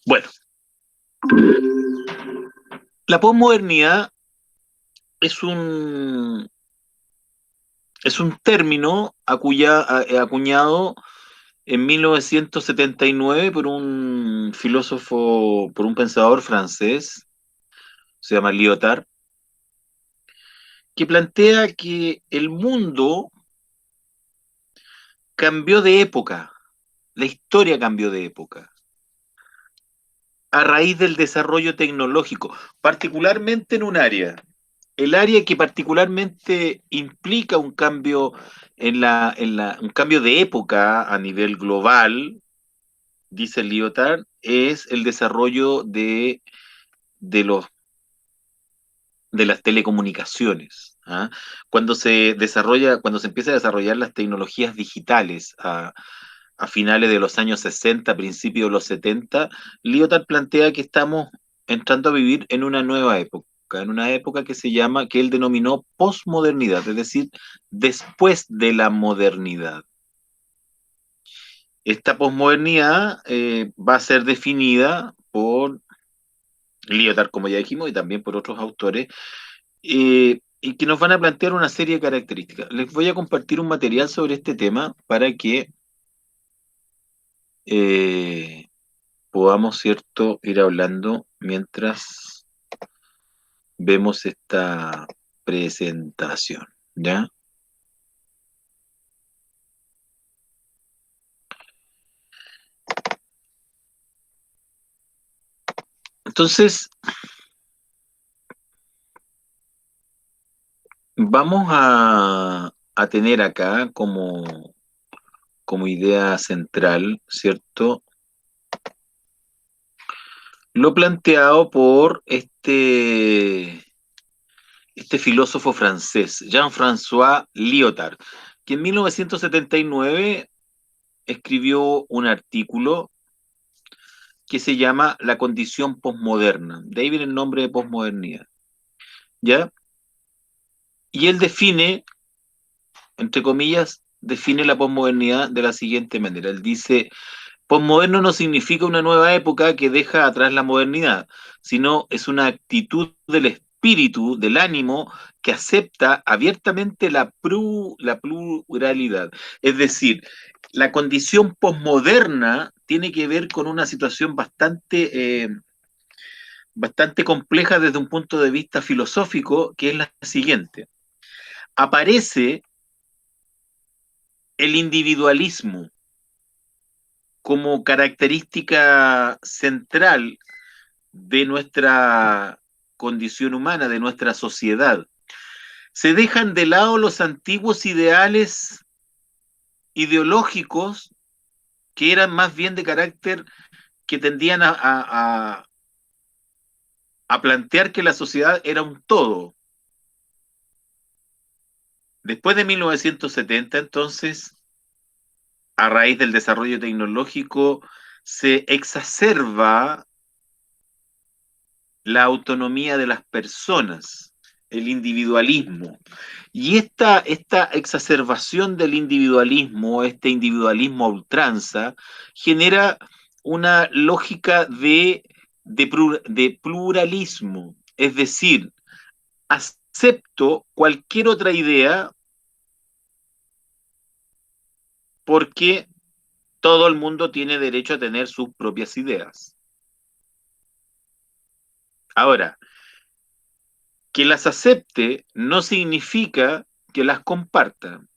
Bueno, la posmodernidad es un término acuñado en 1979 por un filósofo, por un pensador francés, se llama Lyotard, que plantea que el mundo cambió de época, la historia cambió de época, a raíz del desarrollo tecnológico, particularmente en un área. El área que particularmente implica un cambio un cambio de época a nivel global, dice Lyotard, es el desarrollo de los de las telecomunicaciones. ¿Ah? Cuando se empieza a desarrollar las tecnologías digitales a finales de los años 60, principios de los 70, Lyotard plantea que estamos entrando a vivir en una nueva época, en una época que él denominó posmodernidad, es decir, después de la modernidad. Esta posmodernidad va a ser definida por Lyotard, como ya dijimos, y también por otros autores, y que nos van a plantear una serie de características. Les voy a compartir un material sobre este tema para que eh, podamos, ¿cierto?, ir hablando mientras vemos esta presentación, ¿ya? Entonces, vamos a tener acá como idea central, ¿cierto? Lo planteado por este filósofo francés, Jean-François Lyotard, que en 1979 escribió un artículo que se llama La condición posmoderna. De ahí viene el nombre de posmodernidad, ¿ya? Y él define, entre comillas, define la posmodernidad de la siguiente manera. Él dice, posmoderno no significa una nueva época que deja atrás la modernidad, sino es una actitud del espíritu, del ánimo, que acepta abiertamente la pluralidad. Es decir, la condición posmoderna tiene que ver con una situación bastante compleja desde un punto de vista filosófico, que es la siguiente. Aparece el individualismo como característica central de nuestra condición humana, de nuestra sociedad. Se dejan de lado los antiguos ideales ideológicos que eran más bien de carácter que tendían a plantear que la sociedad era un todo. Después de 1970, entonces, a raíz del desarrollo tecnológico, se exacerba la autonomía de las personas, el individualismo. Y esta exacerbación del individualismo, este individualismo a ultranza, genera una lógica de pluralismo, es decir, acepto cualquier otra idea porque todo el mundo tiene derecho a tener sus propias ideas. Ahora, que las acepte no significa que las comparta.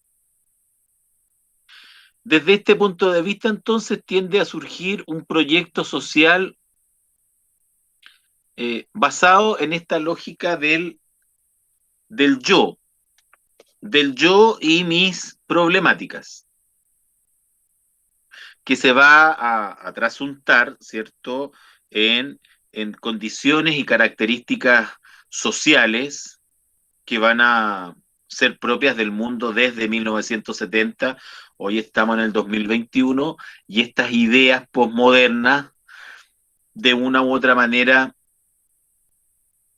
Desde este punto de vista, entonces, tiende a surgir un proyecto social basado en esta lógica del yo, del yo y mis problemáticas, que se va a trasuntar, ¿cierto?, en, en condiciones y características sociales que van a ser propias del mundo desde 1970. Hoy estamos en el 2021 y estas ideas posmodernas, de una u otra manera,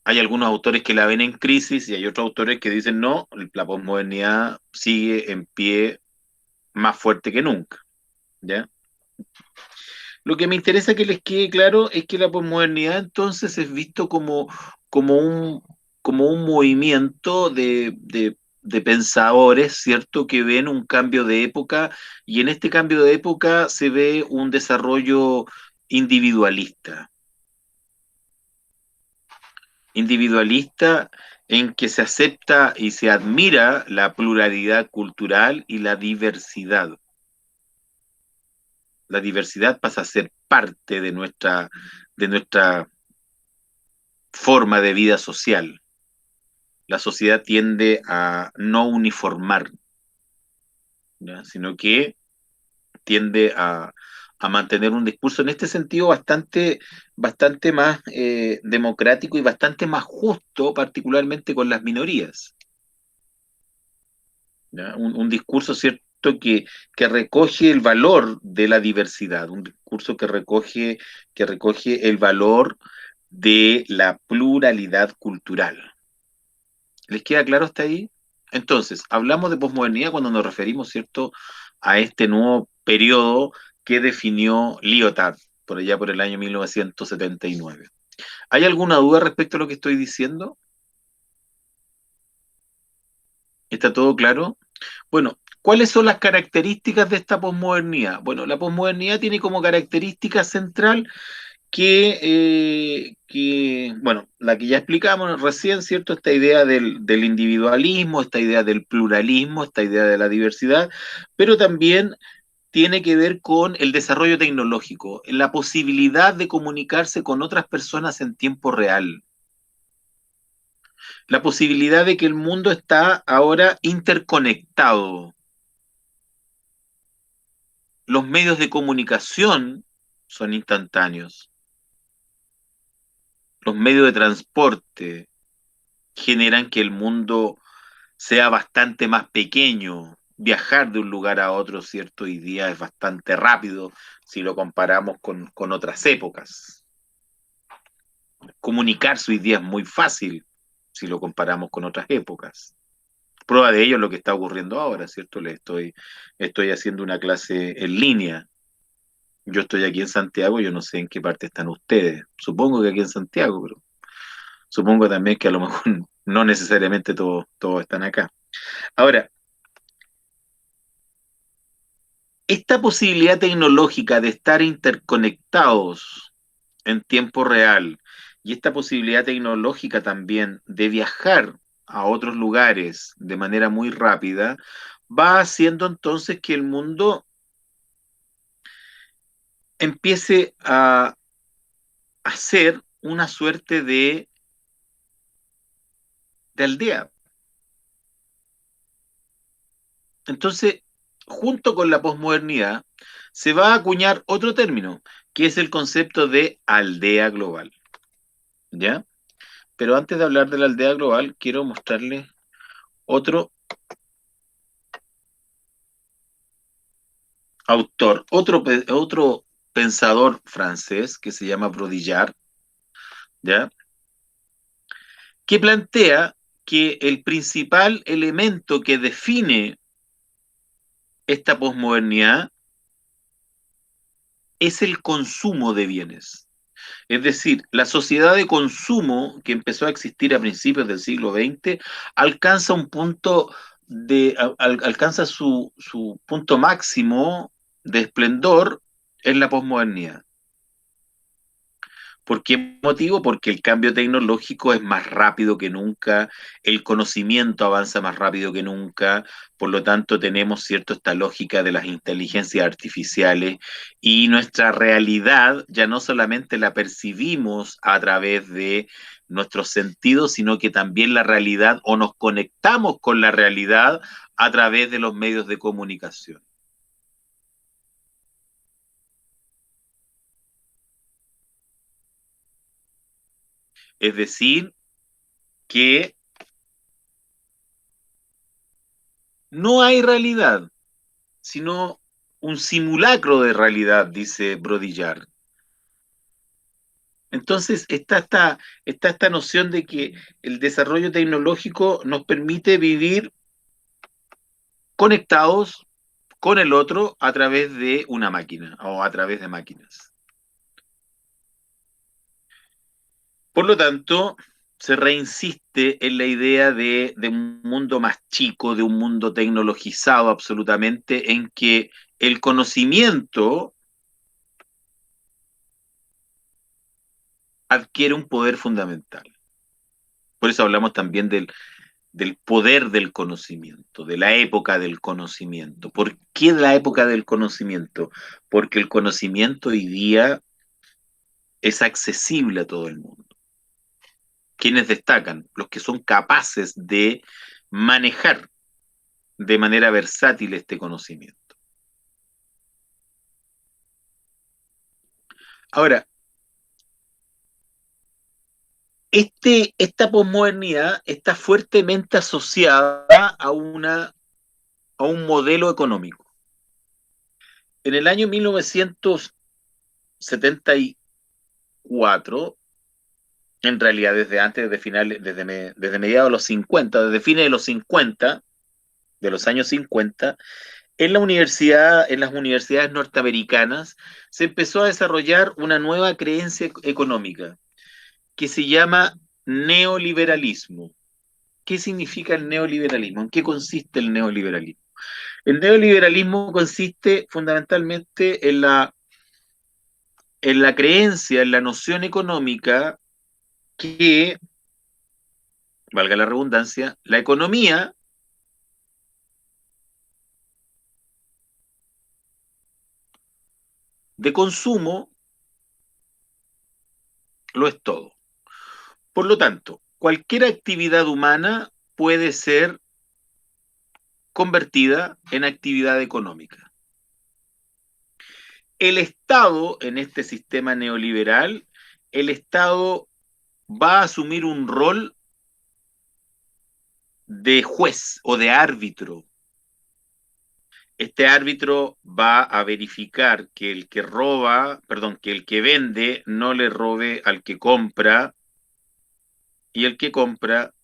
hay algunos autores que la ven en crisis y hay otros autores que dicen no, la posmodernidad sigue en pie más fuerte que nunca, ¿ya? Lo que me interesa que les quede claro es que la posmodernidad entonces es visto como un, como un movimiento de pensadores, ¿cierto? Que ven un cambio de época y en este cambio de época se ve un desarrollo individualista. Individualista en que se acepta y se admira la pluralidad cultural y la diversidad. La diversidad pasa a ser parte de nuestra forma de vida social. La sociedad tiende a no uniformar, ¿ya? Sino que tiende a mantener un discurso en este sentido bastante más democrático y bastante más justo, particularmente con las minorías. ¿Ya? Un discurso, ¿cierto?, que recoge el valor de la diversidad, un discurso que recoge el valor de la pluralidad cultural. ¿Les queda claro hasta ahí? Entonces, hablamos de posmodernidad cuando nos referimos, ¿cierto?, a este nuevo periodo que definió Lyotard por allá por el año 1979. ¿Hay alguna duda respecto a lo que estoy diciendo? ¿Está todo claro? Bueno, ¿cuáles son las características de esta posmodernidad? Bueno, la posmodernidad tiene como característica central bueno, la que ya explicamos recién, ¿cierto? Esta idea del individualismo, esta idea del pluralismo, esta idea de la diversidad, pero también tiene que ver con el desarrollo tecnológico, la posibilidad de comunicarse con otras personas en tiempo real, la posibilidad de que el mundo está ahora interconectado. Los medios de comunicación son instantáneos. Los medios de transporte generan que el mundo sea bastante más pequeño. Viajar de un lugar a otro, ¿cierto? Hoy día es bastante rápido si lo comparamos con otras épocas. Comunicarse hoy día es muy fácil si lo comparamos con otras épocas. Prueba de ello es lo que está ocurriendo ahora, ¿cierto? Estoy haciendo una clase en línea. Yo estoy aquí en Santiago, yo no sé en qué parte están ustedes. Supongo que aquí en Santiago, pero supongo también que a lo mejor no necesariamente todos están acá. Ahora, esta posibilidad tecnológica de estar interconectados en tiempo real y esta posibilidad tecnológica también de viajar a otros lugares de manera muy rápida, va haciendo entonces que el mundo empiece a ser una suerte de aldea. Entonces, junto con la posmodernidad, se va a acuñar otro término, que es el concepto de aldea global. ¿Ya? Pero antes de hablar de la aldea global, quiero mostrarles otro autor, otro pensador francés que se llama Baudrillard, ¿ya? Que plantea que el principal elemento que define esta posmodernidad es el consumo de bienes. Es decir, la sociedad de consumo que empezó a existir a principios del siglo XX alcanza un punto alcanza su punto máximo de esplendor en la posmodernidad. ¿Por qué motivo? Porque el cambio tecnológico es más rápido que nunca, el conocimiento avanza más rápido que nunca, por lo tanto tenemos cierto esta lógica de las inteligencias artificiales y nuestra realidad ya no solamente la percibimos a través de nuestros sentidos, sino que también la realidad o nos conectamos con la realidad a través de los medios de comunicación. Es decir, que no hay realidad, sino un simulacro de realidad, dice Brodillard. Entonces está esta noción de que el desarrollo tecnológico nos permite vivir conectados con el otro a través de una máquina o a través de máquinas. Por lo tanto, se reinsiste en la idea de un mundo más chico, de un mundo tecnologizado absolutamente, en que el conocimiento adquiere un poder fundamental. Por eso hablamos también del poder del conocimiento, de la época del conocimiento. ¿Por qué la época del conocimiento? Porque el conocimiento hoy día es accesible a todo el mundo. ¿Quiénes destacan? Los que son capaces de manejar de manera versátil este conocimiento. Ahora, esta posmodernidad está fuertemente asociada a un modelo económico. En el año 1974, en realidad desde antes, desde finales, desde mediados de los 50, desde fines de los 50, de los años 50, en la universidad, en las universidades norteamericanas, se empezó a desarrollar una nueva creencia económica que se llama neoliberalismo. ¿Qué significa el neoliberalismo? ¿En qué consiste el neoliberalismo? El neoliberalismo consiste fundamentalmente en la creencia, en la noción económica que, valga la redundancia, la economía de consumo lo es todo. Por lo tanto, cualquier actividad humana puede ser convertida en actividad económica. El Estado, en este sistema neoliberal, el Estado va a asumir un rol de juez o de árbitro. Este árbitro va a verificar que el que roba, perdón, que el que vende no le robe al que compra y el que compra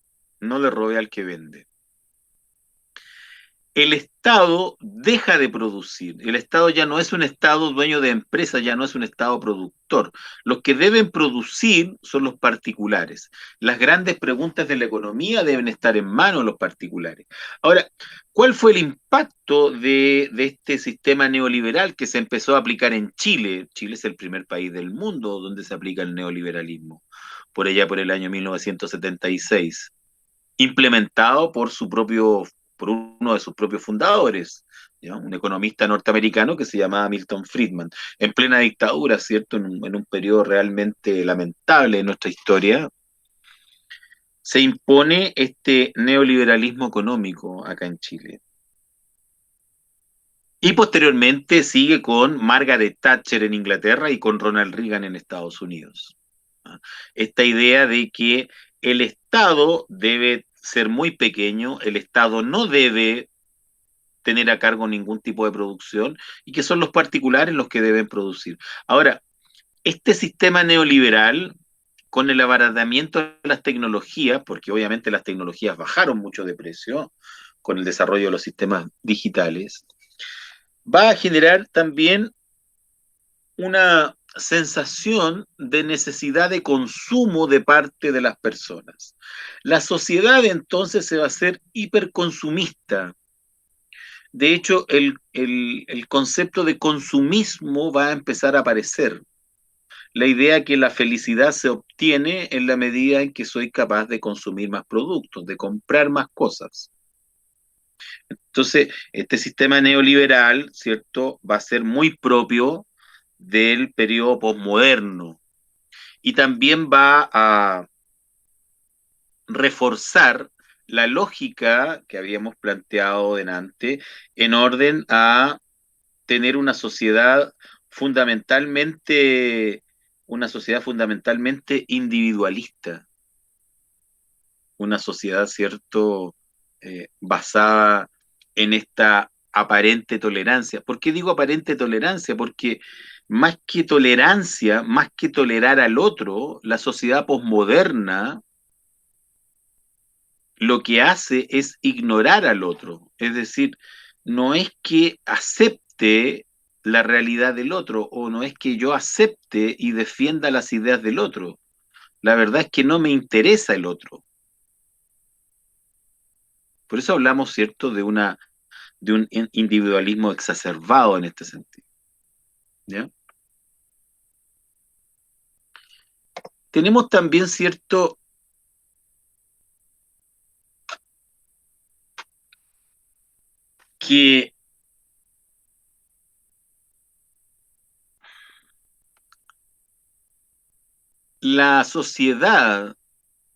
no le robe al que vende. El Estado deja de producir. El Estado ya no es un Estado dueño de empresas, ya no es un Estado productor. Los que deben producir son los particulares. Las grandes preguntas de la economía deben estar en manos de los particulares. Ahora, ¿cuál fue el impacto de este sistema neoliberal que se empezó a aplicar en Chile? Chile es el primer país del mundo donde se aplica el neoliberalismo, por allá por el año 1976, implementado por uno de sus propios fundadores, ¿ya? Un economista norteamericano que se llamaba Milton Friedman, en plena dictadura, ¿cierto? En un periodo realmente lamentable de nuestra historia, se impone este neoliberalismo económico acá en Chile. Y posteriormente sigue con Margaret Thatcher en Inglaterra y con Ronald Reagan en Estados Unidos. ¿Ah? Esta idea de que el Estado debe ser muy pequeño, el Estado no debe tener a cargo ningún tipo de producción y que son los particulares los que deben producir. Ahora, este sistema neoliberal, con el abaratamiento de las tecnologías, porque obviamente las tecnologías bajaron mucho de precio con el desarrollo de los sistemas digitales, va a generar también una sensación de necesidad de consumo de parte de las personas. La sociedad entonces se va a hacer hiperconsumista. De hecho, el concepto de consumismo va a empezar a aparecer. La idea que la felicidad se obtiene en la medida en que soy capaz de consumir más productos, de comprar más cosas. Entonces, este sistema neoliberal, ¿cierto?, va a ser muy propio del periodo posmoderno y también va a reforzar la lógica que habíamos planteado delante en orden a tener una sociedad fundamentalmente individualista, una sociedad, ¿cierto?, basada en esta aparente tolerancia. ¿Por qué digo aparente tolerancia? Porque más que tolerancia, más que tolerar al otro, la sociedad posmoderna lo que hace es ignorar al otro. Es decir, no es que acepte la realidad del otro o no es que yo acepte y defienda las ideas del otro. La verdad es que no me interesa el otro. Por eso hablamos, ¿cierto?, de un individualismo exacerbado en este sentido. ¿Ya? Tenemos también, ¿cierto?, que la sociedad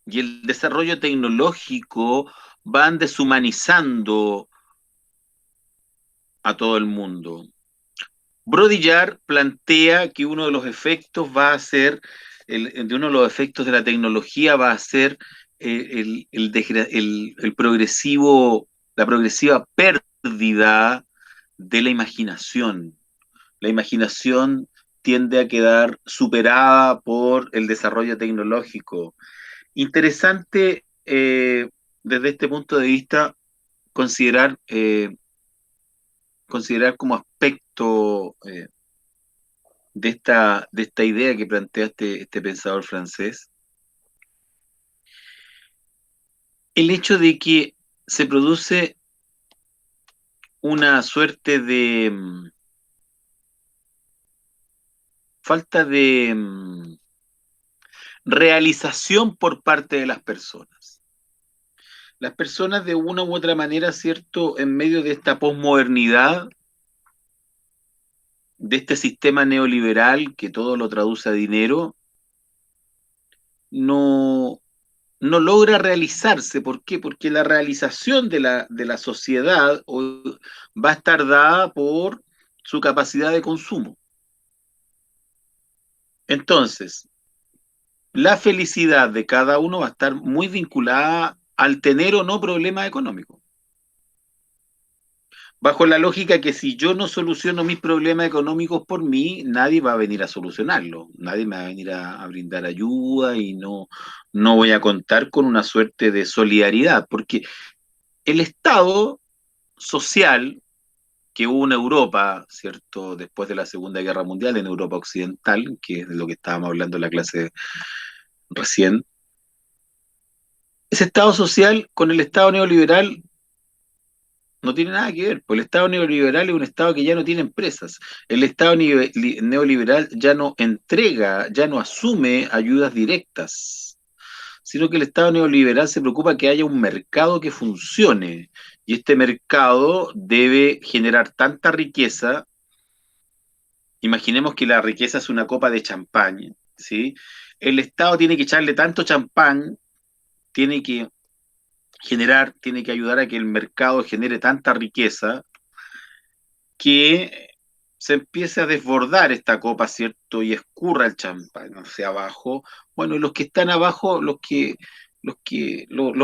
y el desarrollo tecnológico van deshumanizando a todo el mundo. Brodillard plantea que uno de los efectos va a ser, de uno de los efectos de la tecnología va a ser el progresivo, la progresiva pérdida de la imaginación. La imaginación tiende a quedar superada por el desarrollo tecnológico. Interesante desde este punto de vista considerar, considerar como aspecto de esta idea que plantea este pensador francés, el hecho de que se produce una suerte de falta de realización por parte de las personas. Las personas de una u otra manera, ¿cierto?, en medio de esta posmodernidad, de este sistema neoliberal que todo lo traduce a dinero, no, no logra realizarse. ¿Por qué? Porque la realización de la sociedad va a estar dada por su capacidad de consumo. Entonces, la felicidad de cada uno va a estar muy vinculada al tener o no problemas económicos. Bajo la lógica que si yo no soluciono mis problemas económicos por mí, nadie va a venir a solucionarlo, nadie me va a venir a brindar ayuda y no, no voy a contar con una suerte de solidaridad, porque el Estado social que hubo en Europa, ¿cierto? Después de la Segunda Guerra Mundial, en Europa Occidental, que es de lo que estábamos hablando en la clase recién, ese Estado social con el Estado neoliberal no tiene nada que ver, pues el Estado neoliberal es un Estado que ya no tiene empresas. El Estado neoliberal ya no entrega, ya no asume ayudas directas, sino que el Estado neoliberal se preocupa que haya un mercado que funcione. Y este mercado debe generar tanta riqueza. Imaginemos que la riqueza es una copa de champán, ¿sí? El Estado tiene que echarle tanto champán, tiene que generar, tiene que ayudar a que el mercado genere tanta riqueza que se empiece a desbordar esta copa, ¿cierto? Y escurra el champán hacia abajo. Bueno, y los que están abajo, los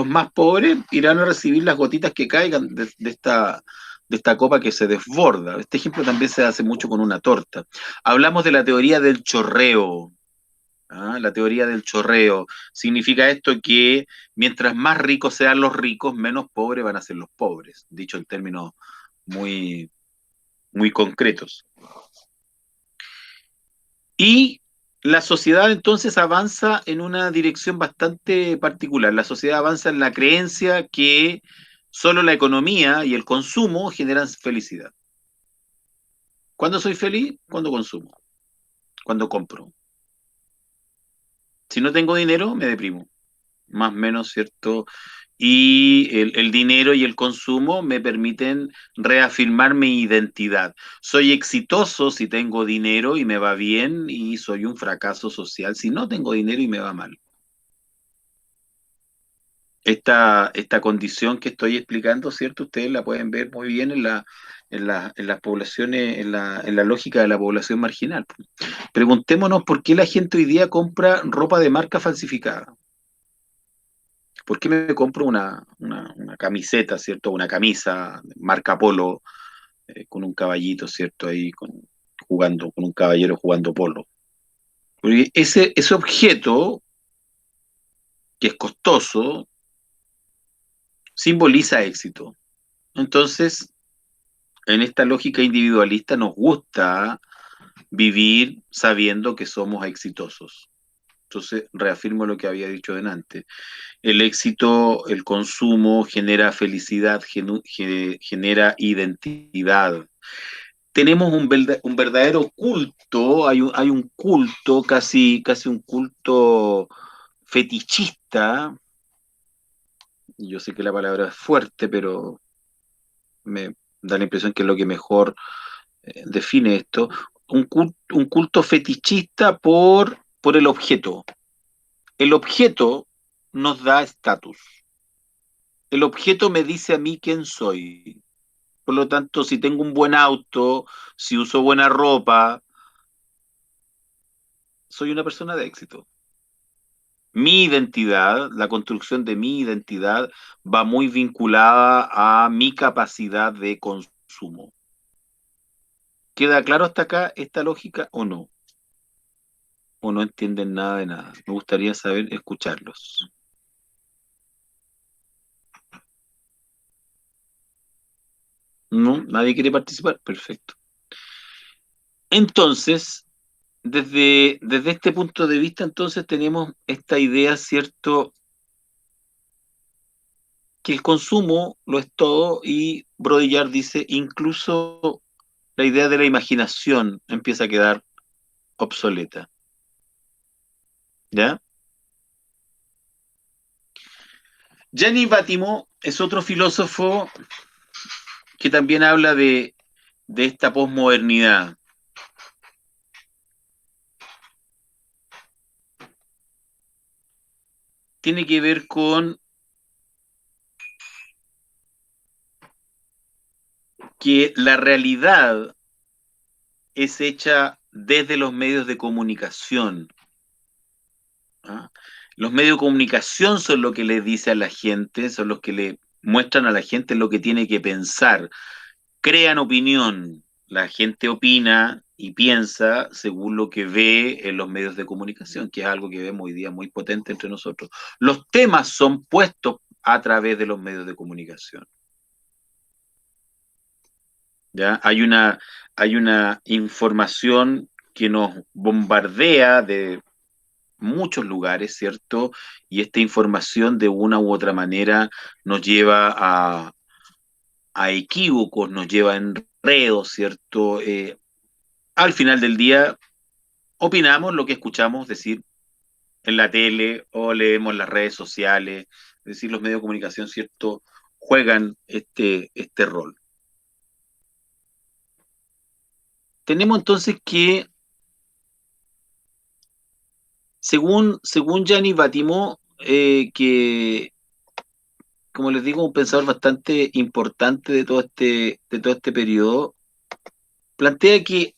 más pobres irán a recibir las gotitas que caigan de esta copa que se desborda. Este ejemplo también se hace mucho con una torta. Hablamos de la teoría del chorreo. ¿Ah? La teoría del chorreo. Significa esto que mientras más ricos sean los ricos, menos pobres van a ser los pobres, dicho en términos muy, muy concretos. Y la sociedad entonces avanza en una dirección bastante particular. La sociedad avanza en la creencia que solo la economía y el consumo generan felicidad. ¿Cuándo soy feliz? Cuando consumo, cuando compro. Si no tengo dinero, me deprimo. Más o menos, ¿cierto? Y el dinero y el consumo me permiten reafirmar mi identidad. Soy exitoso si tengo dinero y me va bien, y soy un fracaso social si no tengo dinero y me va mal. Esta condición que estoy explicando, ¿cierto? Ustedes la pueden ver muy bien en las poblaciones, en la lógica de la población marginal. Preguntémonos por qué la gente hoy día compra ropa de marca falsificada. ¿Por qué me compro una camiseta, ¿cierto? Una camisa marca Polo con un caballito, ¿cierto? Ahí jugando, con un caballero jugando polo. Porque ese objeto, que es costoso, simboliza éxito. Entonces, en esta lógica individualista nos gusta vivir sabiendo que somos exitosos. Entonces, reafirmo lo que había dicho delante. El éxito, el consumo genera felicidad, genera identidad. Tenemos un verdadero culto, hay un culto, casi un culto fetichista. Yo sé que la palabra es fuerte, pero me da la impresión que es lo que mejor define esto. Un culto fetichista por el objeto. El objeto nos da estatus. El objeto me dice a mí quién soy. Por lo tanto, si tengo un buen auto, si uso buena ropa, soy una persona de éxito. Mi identidad, la construcción de mi identidad, va muy vinculada a mi capacidad de consumo. ¿Queda claro hasta acá esta lógica o no? ¿O no entienden nada de nada? Me gustaría saber, escucharlos. ¿No? ¿Nadie quiere participar? Perfecto. Entonces, desde este punto de vista, entonces tenemos esta idea, ¿cierto? Que el consumo lo es todo y Baudrillard dice, incluso la idea de la imaginación empieza a quedar obsoleta. ¿Ya? Gianni Vattimo es otro filósofo que también habla de esta posmodernidad. Tiene que ver con que la realidad es hecha desde los medios de comunicación. ¿Ah? Los medios de comunicación son lo que le dice a la gente, son los que le muestran a la gente lo que tiene que pensar, crean opinión. La gente opina y piensa según lo que ve en los medios de comunicación, que es algo que vemos hoy día muy potente entre nosotros. Los temas son puestos a través de los medios de comunicación. ¿Ya? Hay una información que nos bombardea de muchos lugares, ¿cierto? Y esta información de una u otra manera nos lleva a equívocos, nos lleva a enredos, ¿cierto? Al final del día, opinamos lo que escuchamos decir en la tele o leemos en las redes sociales, es decir, los medios de comunicación, ¿cierto? Juegan este rol. Tenemos entonces que, según Gianni Vattimo, que como les digo, un pensador bastante importante de todo este periodo, plantea que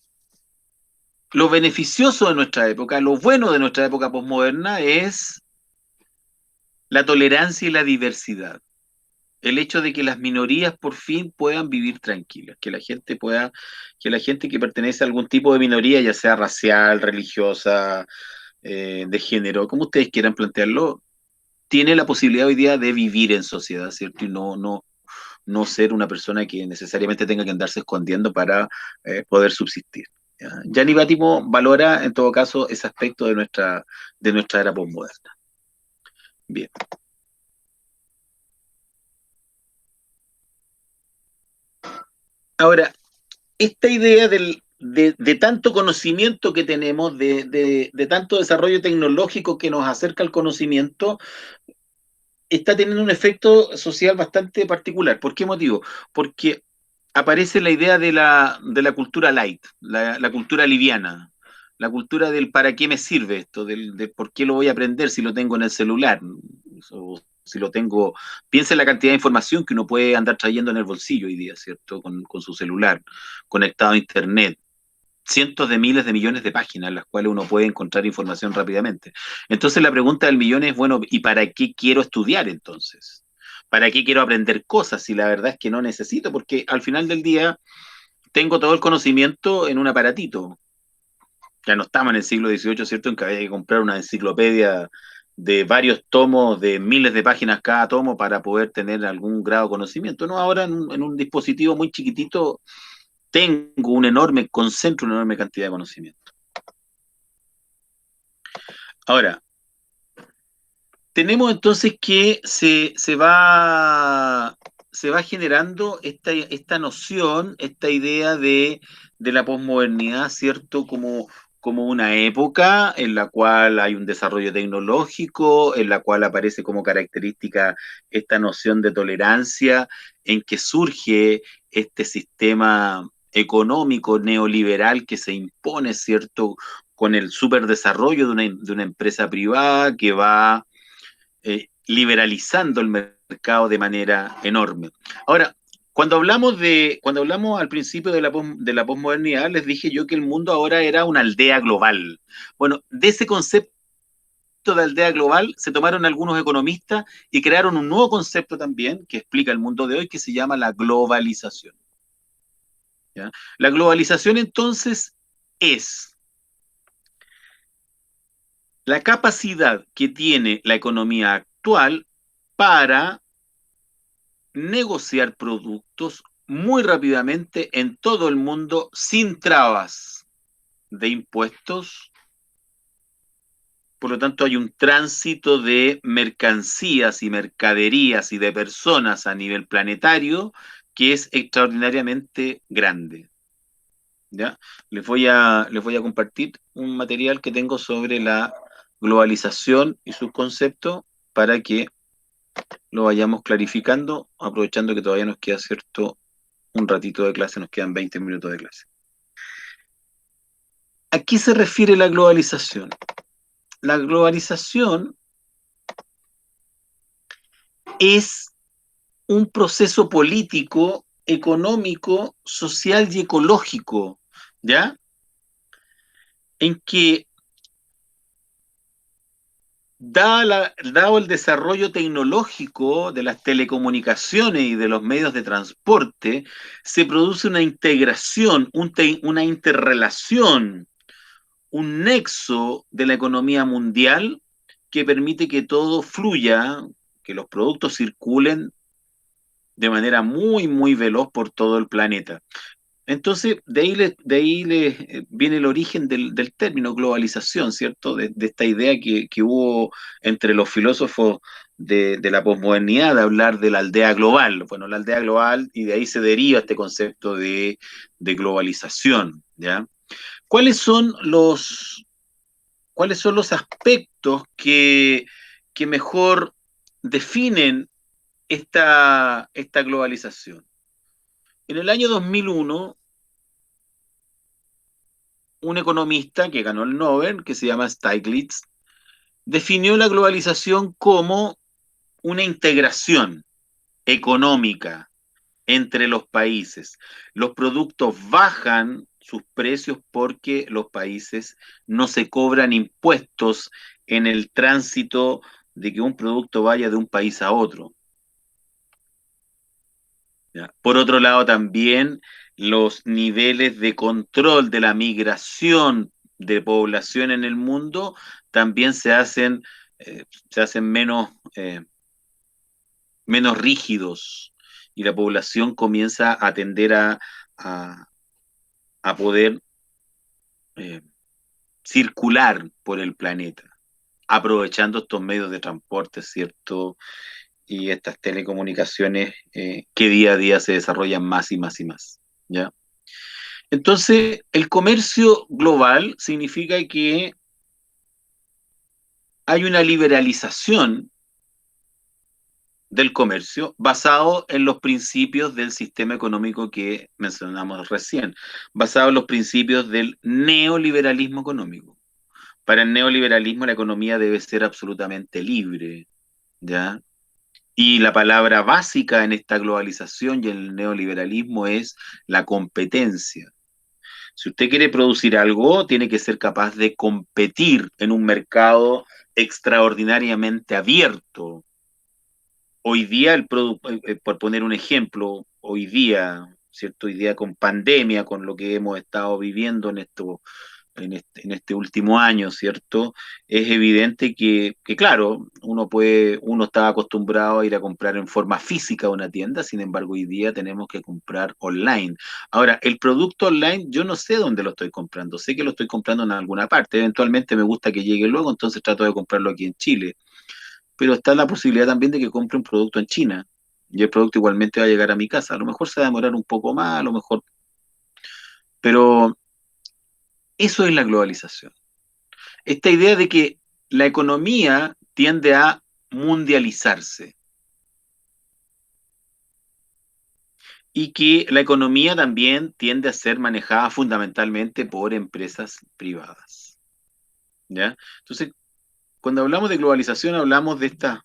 lo beneficioso de nuestra época, lo bueno de nuestra época posmoderna es la tolerancia y la diversidad. El hecho de que las minorías por fin puedan vivir tranquilas, que la gente que pertenece a algún tipo de minoría, ya sea racial, religiosa, de género, como ustedes quieran plantearlo, tiene la posibilidad hoy día de vivir en sociedad, ¿cierto? Y no ser una persona que necesariamente tenga que andarse escondiendo para poder subsistir. ¿Ya? Gianni Vattimo valora, en todo caso, ese aspecto de nuestra era postmoderna. Bien. Ahora, esta idea de tanto conocimiento que tenemos, de tanto desarrollo tecnológico que nos acerca al conocimiento, está teniendo un efecto social bastante particular. ¿Por qué motivo? Porque aparece la idea de la cultura light, la cultura liviana, la cultura del para qué me sirve esto, del por qué lo voy a aprender si lo tengo en el celular, o si lo tengo, piensa en la cantidad de información que uno puede andar trayendo en el bolsillo hoy día, ¿cierto? Con su celular, conectado a internet, cientos de miles de millones de páginas en las cuales uno puede encontrar información rápidamente. Entonces la pregunta del millón es, bueno, ¿y para qué quiero estudiar entonces? ¿Para qué quiero aprender cosas si la verdad es que no necesito? Porque al final del día tengo todo el conocimiento en un aparatito. Ya no estamos en el siglo XVIII, ¿cierto? En que había que comprar una enciclopedia de varios tomos, de miles de páginas cada tomo para poder tener algún grado de conocimiento. No, ahora en un dispositivo muy chiquitito tengo un enorme, concentro una enorme cantidad de conocimiento. Ahora, tenemos entonces que se va generando esta noción, esta idea de la posmodernidad, ¿cierto? Como una época en la cual hay un desarrollo tecnológico, en la cual aparece como característica esta noción de tolerancia, en que surge este sistema económico neoliberal que se impone, ¿cierto? Con el superdesarrollo de una empresa privada que va liberalizando el mercado de manera enorme. Ahora, cuando hablamos al principio de la posmodernidad, les dije yo que el mundo ahora era una aldea global. Bueno, de ese concepto de aldea global se tomaron algunos economistas y crearon un nuevo concepto también que explica el mundo de hoy que se llama la globalización. ¿Ya? La globalización entonces es la capacidad que tiene la economía actual para negociar productos muy rápidamente en todo el mundo sin trabas de impuestos. Por lo tanto, hay un tránsito de mercancías y mercaderías y de personas a nivel planetario que es extraordinariamente grande. ¿Ya? Les voy a compartir un material que tengo sobre la globalización y sus conceptos para que lo vayamos clarificando, aprovechando que todavía nos queda cierto un ratito de clase, nos quedan 20 minutos de clase. ¿A qué se refiere la globalización? La globalización es un proceso político, económico, social y ecológico, ¿ya? En que, dado el desarrollo tecnológico de las telecomunicaciones y de los medios de transporte, se produce una integración, una interrelación, un nexo de la economía mundial que permite que todo fluya, que los productos circulen de manera muy, muy veloz por todo el planeta. Entonces, viene el origen del término globalización, ¿cierto? De esta idea que hubo entre los filósofos de la posmodernidad de hablar de la aldea global. Bueno, la aldea global, y de ahí se deriva este concepto de globalización, ¿ya? ¿Cuáles son cuáles son los aspectos que mejor definen esta globalización? En el año 2001, un economista que ganó el Nobel, que se llama Stiglitz, definió la globalización como una integración económica entre los países. Los productos bajan sus precios porque los países no se cobran impuestos en el tránsito de que un producto vaya de un país a otro. ¿Ya? Por otro lado, también los niveles de control de la migración de población en el mundo también se hacen menos rígidos y la población comienza a tender a, a poder eh, circular por el planeta, aprovechando estos medios de transporte, ¿cierto? Y estas telecomunicaciones que día a día se desarrollan más y más y más, ¿ya? Entonces, el comercio global significa que hay una liberalización del comercio basado en los principios del sistema económico que mencionamos recién, basado en los principios del neoliberalismo económico. Para el neoliberalismo la economía debe ser absolutamente libre, ¿ya? Y la palabra básica en esta globalización y en el neoliberalismo es la competencia. Si usted quiere producir algo, tiene que ser capaz de competir en un mercado extraordinariamente abierto. Hoy día, por poner un ejemplo, hoy día, ¿cierto? Hoy día con pandemia, con lo que hemos estado viviendo en este último año, ¿cierto? Es evidente que, claro, uno estaba acostumbrado a ir a comprar en forma física a una tienda, sin embargo, hoy día tenemos que comprar online. Ahora, el producto online, yo no sé dónde lo estoy comprando, sé que lo estoy comprando en alguna parte, eventualmente me gusta que llegue luego, entonces trato de comprarlo aquí en Chile, pero está la posibilidad también de que compre un producto en China. Y el producto igualmente va a llegar a mi casa. A lo mejor se va a demorar un poco más, a lo mejor, pero eso es la globalización. Esta idea de que la economía tiende a mundializarse y que la economía también tiende a ser manejada fundamentalmente por empresas privadas, ¿ya? Entonces, cuando hablamos de globalización, hablamos de esta,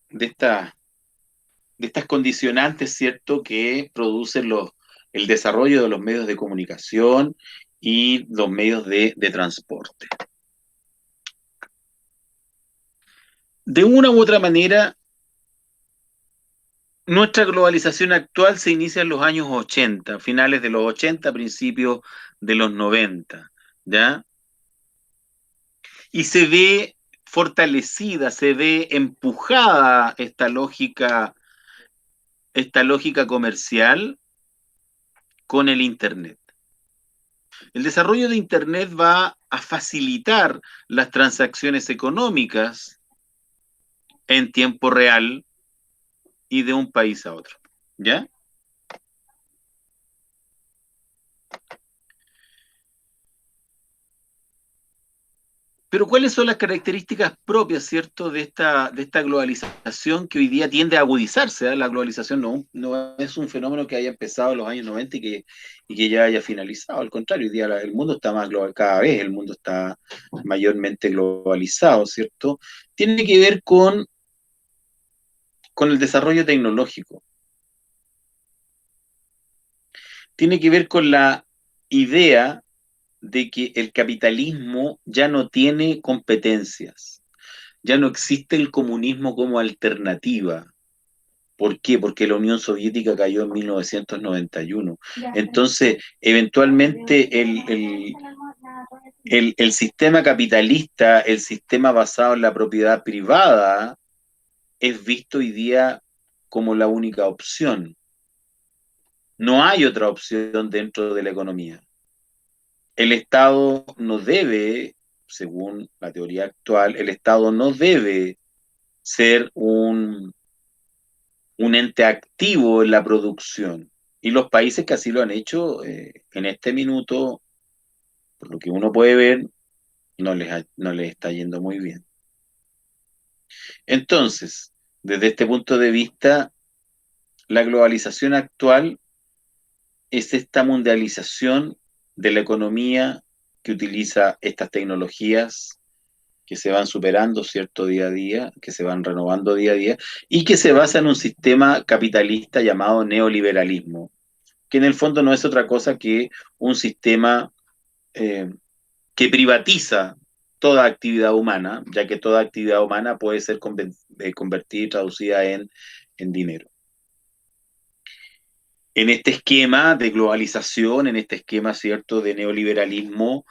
de estas condicionantes, ¿cierto?, que producen el desarrollo de los medios de comunicación y los medios de transporte. De una u otra manera, nuestra globalización actual se inicia en los años 80, finales de los 80, principios de los 90, ¿ya? Y se ve fortalecida, se ve empujada esta lógica comercial con el Internet. El desarrollo de Internet va a facilitar las transacciones económicas en tiempo real y de un país a otro, ¿ya? Pero ¿cuáles son las características propias, cierto, de esta globalización que hoy día tiende a agudizarse? ¿Eh? La globalización no es un fenómeno que haya empezado en los años 90 y que ya haya finalizado. Al contrario, hoy día el mundo está más global, cada vez el mundo está mayormente globalizado, ¿cierto? Tiene que ver con el desarrollo tecnológico, tiene que ver con la idea de que el capitalismo ya no tiene competencias, ya no existe el comunismo como alternativa. ¿Por qué? Porque la Unión Soviética cayó en 1991. Entonces, eventualmente el sistema capitalista, el sistema basado en la propiedad privada, es visto hoy día como la única opción. No hay otra opción dentro de la economía. El Estado no debe, según la teoría actual, el Estado no debe ser un ente activo en la producción. Y los países que así lo han hecho, en este minuto, por lo que uno puede ver, no les está yendo muy bien. Entonces, desde este punto de vista, la globalización actual es esta mundialización de la economía que utiliza estas tecnologías que se van superando, ¿cierto?, día a día, que se van renovando día a día, y que se basa en un sistema capitalista llamado neoliberalismo, que en el fondo no es otra cosa que un sistema eh, que privatiza toda actividad humana, ya que toda actividad humana puede ser convertida y traducida en dinero. En este esquema de globalización, en este esquema, ¿cierto?, de neoliberalismo,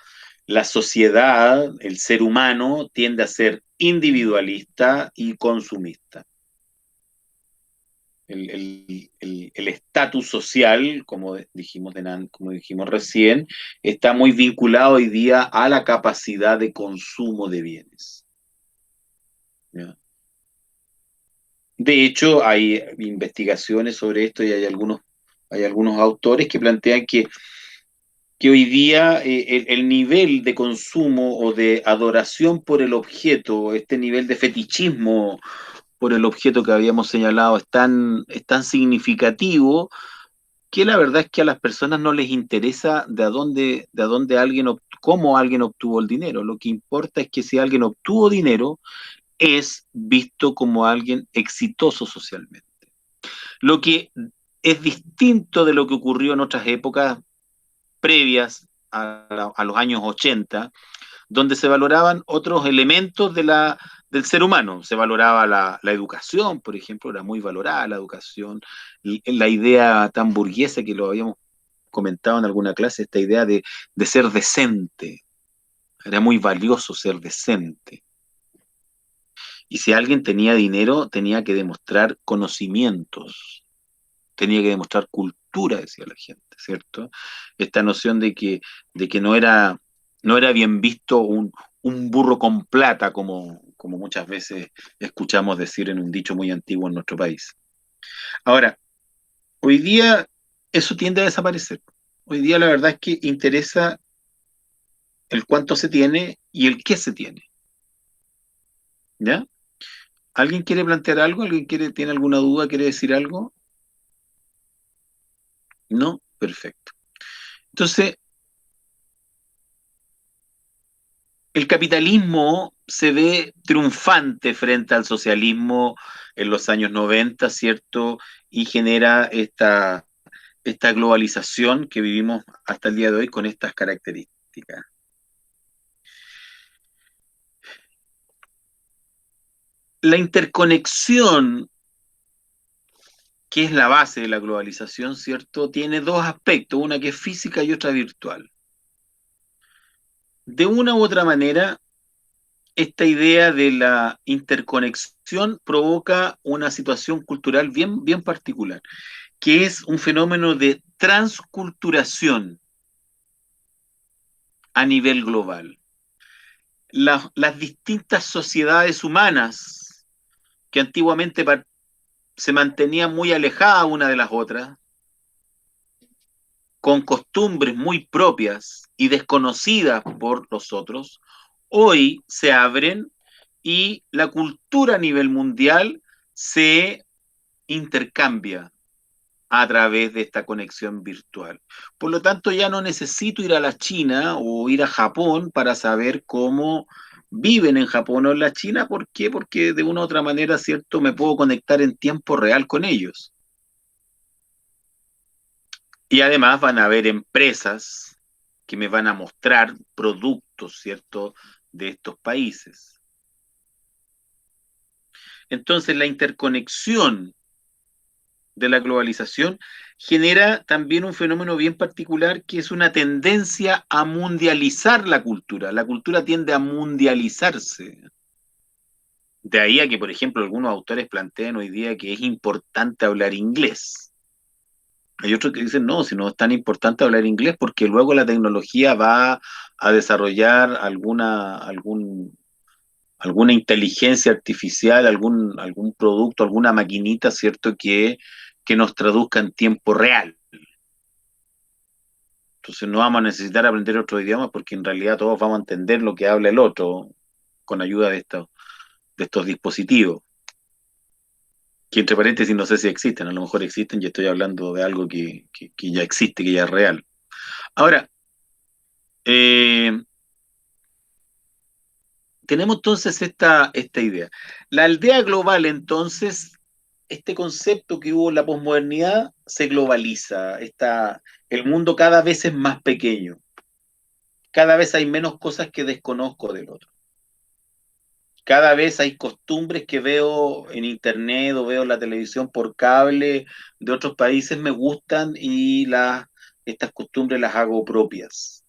la sociedad, el ser humano, tiende a ser individualista y consumista. El estatus social, como dijimos recién, está muy vinculado hoy día a la capacidad de consumo de bienes. ¿Ya? De hecho, hay investigaciones sobre esto y hay algunos autores que plantean que hoy día el nivel de consumo o de adoración por el objeto, este nivel de fetichismo por el objeto que habíamos señalado es tan significativo que la verdad es que a las personas no les interesa de dónde cómo alguien obtuvo el dinero. Lo que importa es que si alguien obtuvo dinero, es visto como alguien exitoso socialmente. Lo que es distinto de lo que ocurrió en otras épocas previas a los años 80, donde se valoraban otros elementos del ser humano. Se valoraba la educación, por ejemplo, era muy valorada la educación, la idea tan burguesa que lo habíamos comentado en alguna clase, esta idea de ser decente. Era muy valioso ser decente. Y si alguien tenía dinero, tenía que demostrar conocimientos, tenía que demostrar cultura, decía la gente, ¿cierto? Esta noción de que no era bien visto un burro con plata, como muchas veces escuchamos decir en un dicho muy antiguo en nuestro país. Ahora, hoy día eso tiende a desaparecer. Hoy día la verdad es que interesa el cuánto se tiene y el qué se tiene, ¿ya? ¿Alguien quiere plantear algo? ¿Tiene alguna duda? ¿Quiere decir algo? No, perfecto. Entonces, el capitalismo se ve triunfante frente al socialismo en los años 90, ¿cierto? Y genera esta globalización que vivimos hasta el día de hoy con estas características. La interconexión, que es la base de la globalización, ¿cierto? Tiene dos aspectos, una que es física y otra virtual. De una u otra manera, esta idea de la interconexión provoca una situación cultural bien particular, que es un fenómeno de transculturación a nivel global. Las distintas sociedades humanas que antiguamente se mantenían muy alejadas una de las otras, con costumbres muy propias y desconocidas por los otros, hoy se abren y la cultura a nivel mundial se intercambia a través de esta conexión virtual. Por lo tanto, ya no necesito ir a la China o ir a Japón para saber cómo viven en Japón o en la China. ¿Por qué? Porque de una u otra manera, ¿cierto? Me puedo conectar en tiempo real con ellos. Y además van a haber empresas que me van a mostrar productos, ¿cierto?, de estos países. Entonces, la interconexión de la globalización genera también un fenómeno bien particular que es una tendencia a mundializar la cultura. La cultura tiende a mundializarse. De ahí a que, por ejemplo, algunos autores plantean hoy día que es importante hablar inglés. Hay otros que dicen, no, si no es tan importante hablar inglés porque luego la tecnología va a desarrollar alguna inteligencia artificial, algún producto, alguna maquinita, ¿cierto?, que nos traduzca en tiempo real. Entonces no vamos a necesitar aprender otro idioma porque en realidad todos vamos a entender lo que habla el otro con ayuda de estos dispositivos, que entre paréntesis no sé si existen, a lo mejor existen y estoy hablando de algo que ya existe, que ya es real. Ahora, eh, tenemos entonces esta idea. La aldea global, entonces, este concepto que hubo en la posmodernidad se globaliza. El mundo cada vez es más pequeño. Cada vez hay menos cosas que desconozco del otro. Cada vez hay costumbres que veo en internet o veo en la televisión por cable de otros países, me gustan y estas costumbres las hago propias.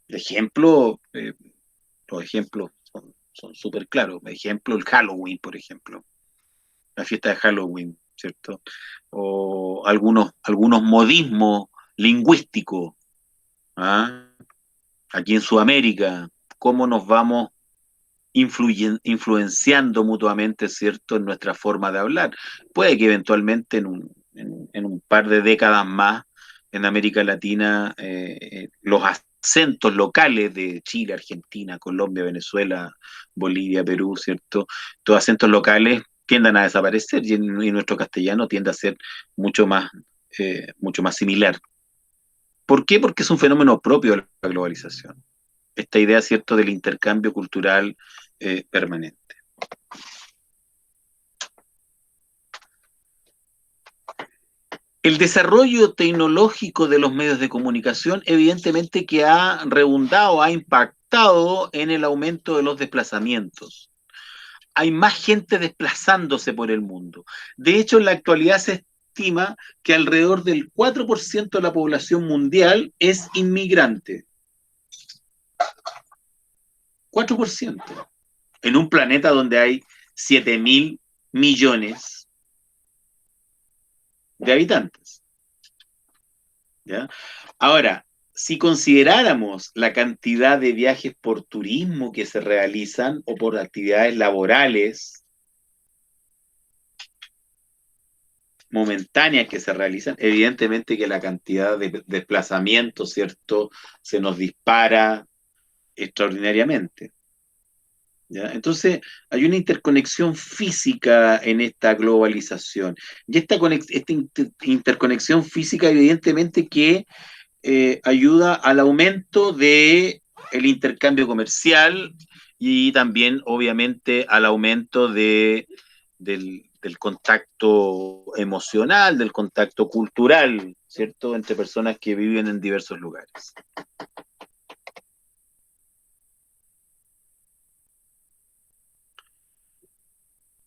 Ejemplo, los ejemplos son súper claros. Ejemplo, el Halloween, por ejemplo, la fiesta de Halloween, ¿cierto? O algunos modismos lingüísticos, ¿ah? Aquí en Sudamérica, cómo nos vamos influenciando mutuamente, ¿cierto?, en nuestra forma de hablar. Puede que eventualmente en un par de décadas más en América Latina los acentos locales de Chile, Argentina, Colombia, Venezuela, Bolivia, Perú, ¿cierto? Estos acentos locales tiendan a desaparecer y nuestro castellano tiende a ser mucho más similar. ¿Por qué? Porque es un fenómeno propio de la globalización. Esta idea, ¿cierto?, del intercambio cultural permanente. El desarrollo tecnológico de los medios de comunicación, evidentemente que ha redundado, ha impactado en el aumento de los desplazamientos. Hay más gente desplazándose por el mundo. De hecho, en la actualidad se estima que alrededor del 4% de la población mundial es inmigrante. 4%. En un planeta donde hay 7.000 millones de habitantes. ¿Ya? Ahora, si consideráramos la cantidad de viajes por turismo que se realizan o por actividades laborales momentáneas que se realizan, evidentemente que la cantidad de desplazamientos, ¿cierto?, se nos dispara extraordinariamente. ¿Ya? Entonces, hay una interconexión física en esta globalización. Y esta interconexión física, evidentemente, que ayuda al aumento de el intercambio comercial y también, obviamente, al aumento del contacto emocional, del contacto cultural, ¿cierto?, entre personas que viven en diversos lugares.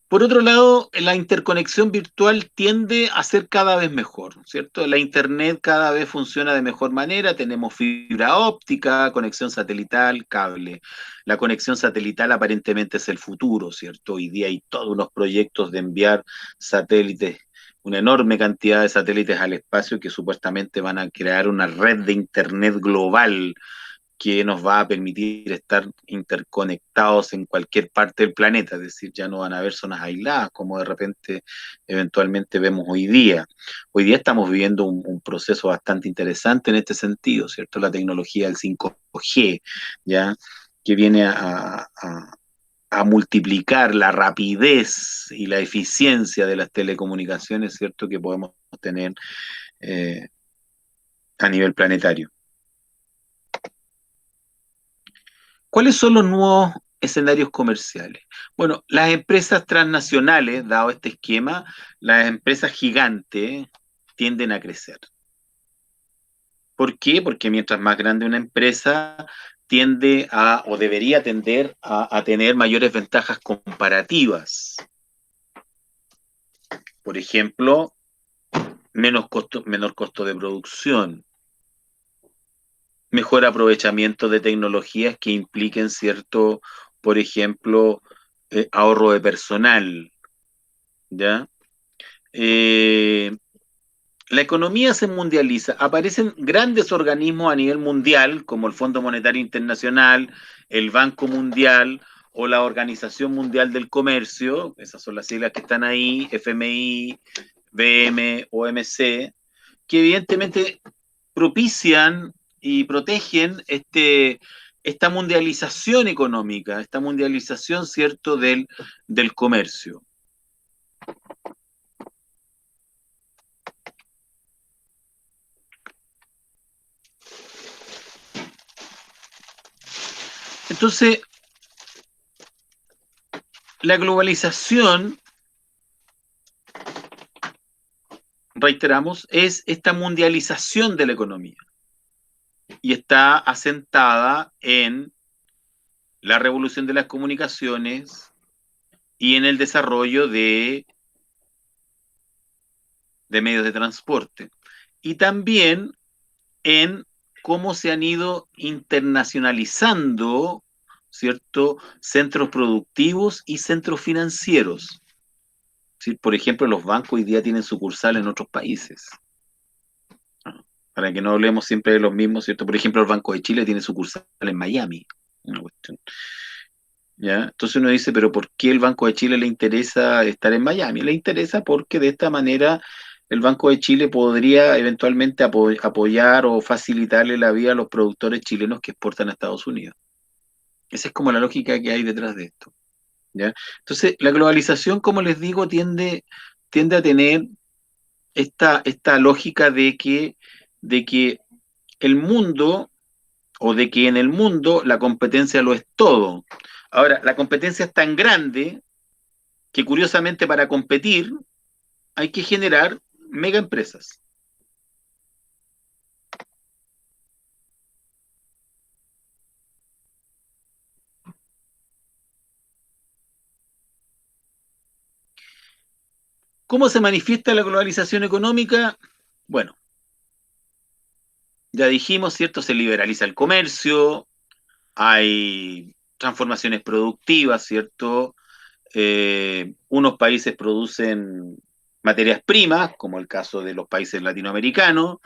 Por otro lado, la interconexión virtual tiende a ser cada vez mejor, ¿cierto? La Internet cada vez funciona de mejor manera, tenemos fibra óptica, conexión satelital, cable. La conexión satelital aparentemente es el futuro, ¿cierto? Hoy día hay todos unos proyectos de enviar satélites, una enorme cantidad de satélites al espacio que supuestamente van a crear una red de Internet global que nos va a permitir estar interconectados en cualquier parte del planeta, es decir, ya no van a haber zonas aisladas como de repente eventualmente vemos hoy día. Hoy día estamos viviendo un proceso bastante interesante en este sentido, ¿cierto? La tecnología del 5G, ¿ya? Que viene a multiplicar la rapidez y la eficiencia de las telecomunicaciones, ¿cierto? Que podemos tener eh, a nivel planetario. ¿Cuáles son los nuevos escenarios comerciales? Bueno, las empresas transnacionales, dado este esquema, las empresas gigantes tienden a crecer. ¿Por qué? Porque mientras más grande una empresa, tiende a, o debería tender a tener mayores ventajas comparativas. Por ejemplo, menor costo de producción, mejor aprovechamiento de tecnologías que impliquen cierto, por ejemplo, ahorro de personal, ¿ya? Eh, la economía se mundializa, aparecen grandes organismos a nivel mundial, como el Fondo Monetario Internacional, el Banco Mundial o la Organización Mundial del Comercio, esas son las siglas que están ahí, FMI, BM, OMC, que evidentemente propician y protegen esta mundialización económica, esta mundialización, ¿cierto?, del comercio. Entonces, la globalización, reiteramos, es esta mundialización de la economía y está asentada en la revolución de las comunicaciones y en el desarrollo de medios de transporte. Y también en cómo se han ido internacionalizando, ¿cierto?, centros productivos y centros financieros. ¿Sí? Por ejemplo, los bancos hoy día tienen sucursales en otros países. Para que no hablemos siempre de los mismos, ¿cierto? Por ejemplo, el Banco de Chile tiene sucursal en Miami. Una cuestión. ¿Ya? Entonces uno dice, pero ¿por qué el Banco de Chile le interesa estar en Miami? Le interesa porque de esta manera el Banco de Chile podría eventualmente apoyar o facilitarle la vida a los productores chilenos que exportan a Estados Unidos. Esa es como la lógica que hay detrás de esto. ¿Ya? Entonces, la globalización, como les digo, tiende a tener esta lógica de que el mundo, o de que en el mundo la competencia lo es todo. Ahora, la competencia es tan grande que curiosamente para competir hay que generar mega empresas. ¿Cómo se manifiesta la globalización económica? Bueno, ya dijimos, ¿cierto? Se liberaliza el comercio, hay transformaciones productivas, ¿cierto? Unos países producen materias primas, como el caso de los países latinoamericanos,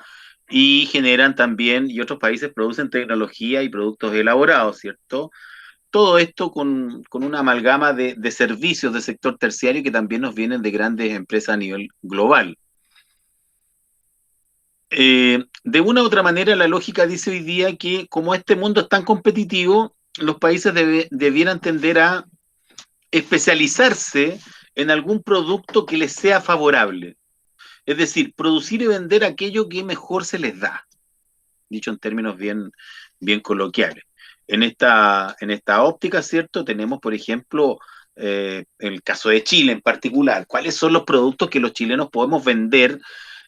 y generan también, y otros países producen tecnología y productos elaborados, ¿cierto? Todo esto con una amalgama de servicios del sector terciario que también nos vienen de grandes empresas a nivel global. De una u otra manera, la lógica dice hoy día que como este mundo es tan competitivo, los países debieran tender a especializarse en algún producto que les sea favorable. Es decir, producir y vender aquello que mejor se les da, dicho en términos bien coloquiales. En esta óptica, ¿cierto? Tenemos, por ejemplo, el caso de Chile en particular. ¿Cuáles son los productos que los chilenos podemos vender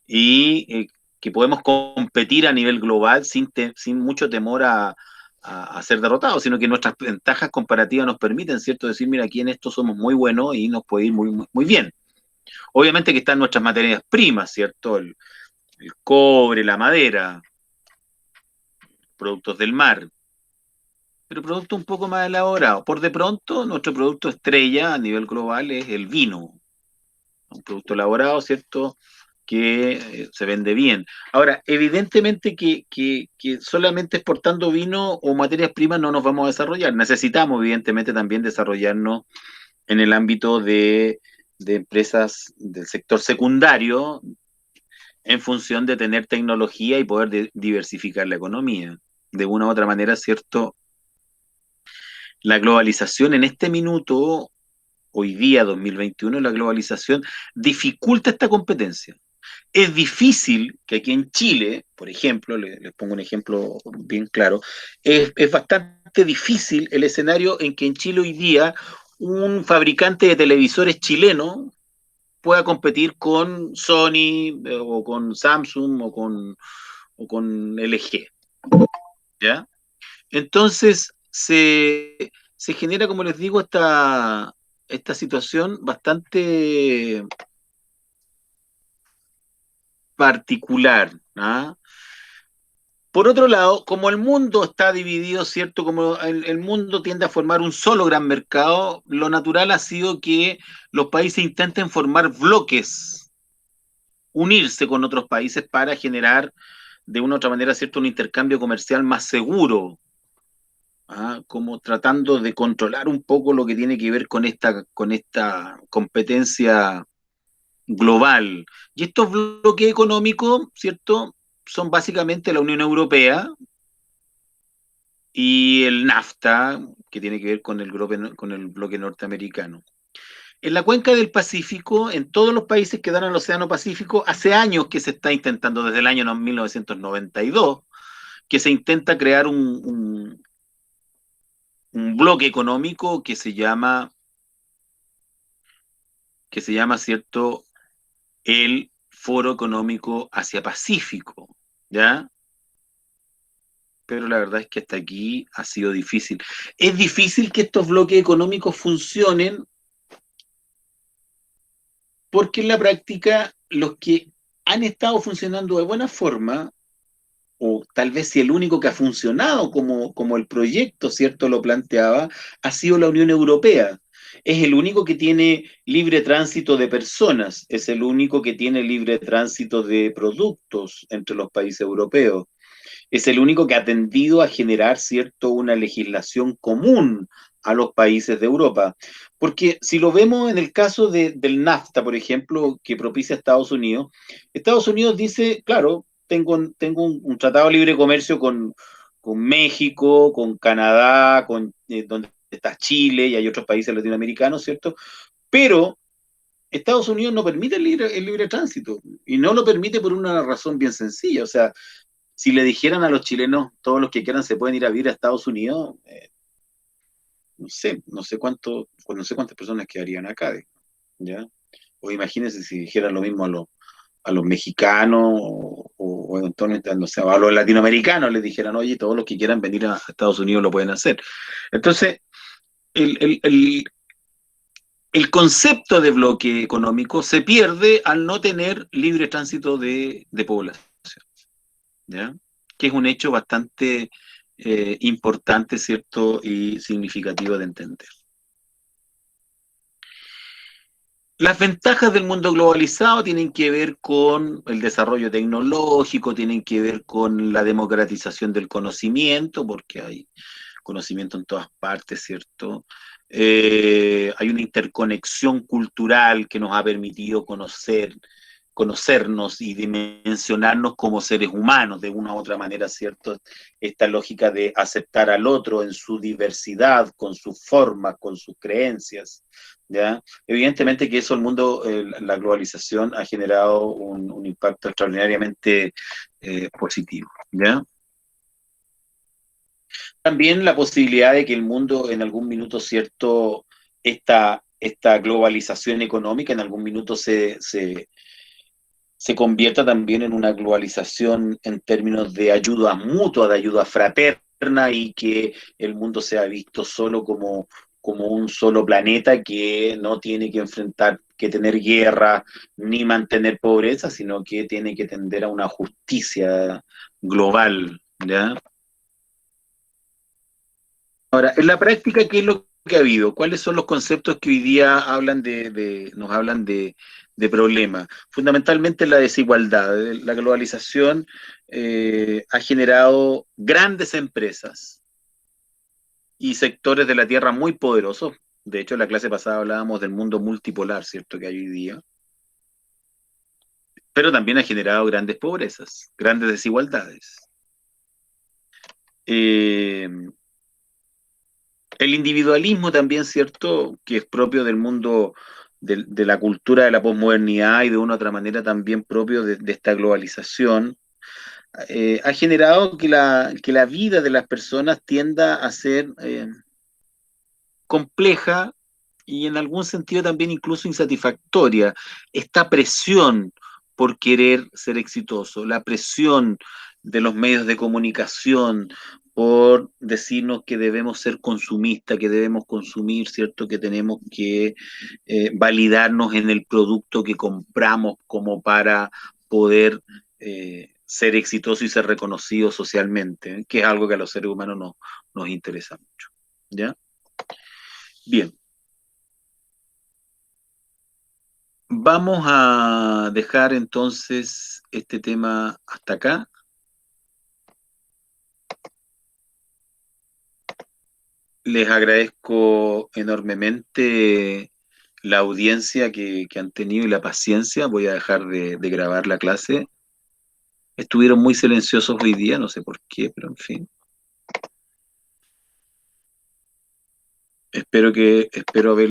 y que podemos competir a nivel global sin mucho temor a ser derrotados, sino que nuestras ventajas comparativas nos permiten, ¿cierto? Decir, mira, aquí en esto somos muy buenos y nos puede ir muy bien. Obviamente que están nuestras materias primas, ¿cierto? El cobre, la madera, productos del mar, pero productos un poco más elaborados. Por de pronto, nuestro producto estrella a nivel global es el vino, un producto elaborado, ¿cierto? Que se vende bien. Ahora, evidentemente que solamente exportando vino o materias primas no nos vamos a desarrollar. Necesitamos, evidentemente, también desarrollarnos en el ámbito de empresas del sector secundario en función de tener tecnología y poder diversificar la economía. De una u otra manera, ¿cierto? La globalización en este minuto, hoy día 2021, la globalización dificulta esta competencia. Es difícil que aquí en Chile, por ejemplo, les pongo un ejemplo bien claro, es bastante difícil el escenario en que en Chile hoy día un fabricante de televisores chileno pueda competir con Sony o con Samsung o con LG, ¿ya? Entonces se genera, como les digo, esta situación bastante particular, ¿ah? Por otro lado, como el mundo está dividido, ¿cierto? Como el mundo tiende a formar un solo gran mercado, lo natural ha sido que los países intenten formar bloques, unirse con otros países para generar de una u otra manera, ¿cierto? Un intercambio comercial más seguro, ¿ah? Como tratando de controlar un poco lo que tiene que ver con esta competencia global. Y estos bloques económicos, ¿cierto? Son básicamente la Unión Europea y el NAFTA, que tiene que ver con el bloque norteamericano. En la cuenca del Pacífico, en todos los países que dan al Océano Pacífico, hace años que se está intentando, desde el año 1992, que se intenta crear un bloque económico que se llama, ¿cierto?, el Foro Económico Asia-Pacífico, ¿ya? Pero la verdad es que hasta aquí ha sido difícil. Es difícil que estos bloques económicos funcionen porque en la práctica los que han estado funcionando de buena forma, o tal vez si el único que ha funcionado como el proyecto, ¿cierto?, lo planteaba, ha sido la Unión Europea. Es el único que tiene libre tránsito de personas, es el único que tiene libre tránsito de productos entre los países europeos. Es el único que ha tendido a generar, ¿cierto?, una legislación común a los países de Europa. Porque si lo vemos en el caso del NAFTA, por ejemplo, que propicia Estados Unidos dice, claro, tengo un tratado de libre comercio con México, con Canadá, donde está Chile y hay otros países latinoamericanos, ¿cierto? Pero Estados Unidos no permite el libre tránsito y no lo permite por una razón bien sencilla. O sea, si le dijeran a los chilenos, todos los que quieran se pueden ir a vivir a Estados Unidos, no sé cuántas personas quedarían acá, ¿ya? O imagínense si dijeran lo mismo a los mexicanos o eventualmente, no sé, a los latinoamericanos les dijeran, oye, todos los que quieran venir a Estados Unidos lo pueden hacer. Entonces, el concepto de bloque económico se pierde al no tener libre tránsito de población, ¿ya? Que es un hecho bastante importante, ¿cierto? Y significativo de entender. Las ventajas del mundo globalizado tienen que ver con el desarrollo tecnológico, tienen que ver con la democratización del conocimiento, porque hay conocimiento en todas partes, ¿cierto? Hay una interconexión cultural que nos ha permitido conocernos y dimensionarnos como seres humanos de una u otra manera, ¿cierto? Esta lógica de aceptar al otro en su diversidad, con sus formas, con sus creencias, ¿ya? Evidentemente que eso el mundo, la globalización ha generado un impacto extraordinariamente positivo, ¿ya? También la posibilidad de que el mundo en algún minuto, ¿cierto? Esta globalización económica en algún minuto se convierta también en una globalización en términos de ayuda mutua, de ayuda fraterna y que el mundo sea visto solo como un solo planeta que no tiene que enfrentar, que tener guerra ni mantener pobreza, sino que tiene que tender a una justicia global, ¿ya? Ahora, en la práctica, ¿qué es lo que ha habido? ¿Cuáles son los conceptos que hoy día nos hablan de problemas? Fundamentalmente la desigualdad. La globalización ha generado grandes empresas y sectores de la Tierra muy poderosos. De hecho, en la clase pasada hablábamos del mundo multipolar, ¿cierto? Que hay hoy día. Pero también ha generado grandes pobrezas, grandes desigualdades. Eh, El individualismo también, ¿cierto? Que es propio del mundo, de la cultura de la posmodernidad y de una u otra manera también propio de esta globalización, ha generado que la vida de las personas tienda a ser compleja y en algún sentido también incluso insatisfactoria. Esta presión por querer ser exitoso, la presión de los medios de comunicación por decirnos que debemos ser consumistas, que debemos consumir, ¿cierto? Que tenemos que validarnos en el producto que compramos como para poder ser exitosos y ser reconocidos socialmente, ¿eh? Que es algo que a los seres humanos nos interesa mucho. ¿Ya? Bien, vamos a dejar entonces este tema hasta acá. Les agradezco enormemente la audiencia que han tenido y la paciencia. Voy a dejar de grabar la clase. Estuvieron muy silenciosos hoy día, no sé por qué, pero en fin. Espero haber